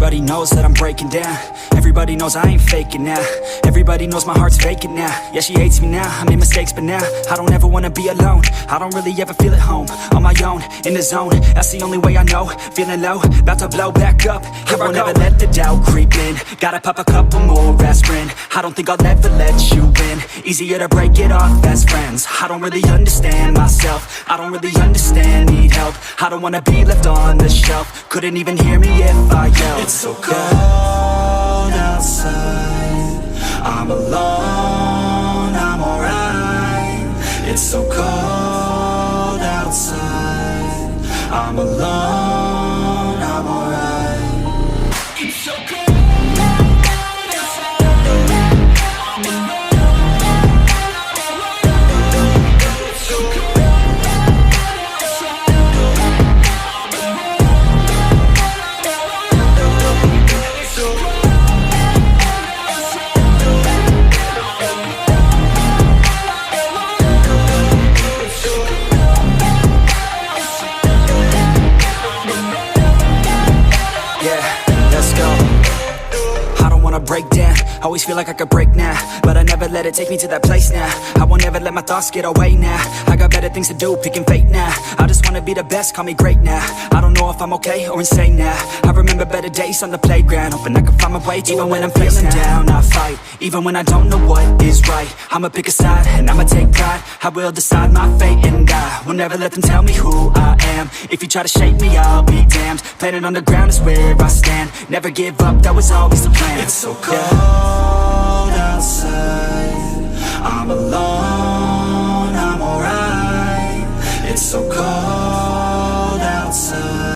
Everybody knows that I'm breaking down. Everybody knows I ain't faking now. Everybody knows my heart's vacant now. Yeah, she hates me now, I made mistakes, but now I don't ever wanna be alone. I don't really ever feel at home. On my own, in the zone, that's the only way I know. Feeling low, about to blow back up. Here I won't ever let the doubt creep in. Gotta pop a couple more aspirin. I don't think I'll ever let you in. Easier to break it off best friends. I don't really understand myself. I don't really understand, need help. I don't wanna be left on the shelf. Couldn't even hear me if I yelled. It's so cold outside, I'm alone, I'm alright. It's so cold outside, I'm alone, I'm alright. It's so cold. Break down, always feel like I could break now, but I never let it take me to that place now. I won't ever let my thoughts get away now. I got better things to do, picking fate now. I just wanna be the best, call me great now. I don't know if I'm okay or insane now. I remember better days on the playground, hoping I can find my way to even when I'm feeling down, I fight, even when I don't know what is right. I'ma pick a side, and I'ma take pride. I will decide my fate, and I will never let them tell me who I am. If you try to shake me, I'll be damned. Planet on the ground is where I stand. Never give up, that was always the plan. It's so cold outside, I'm alone.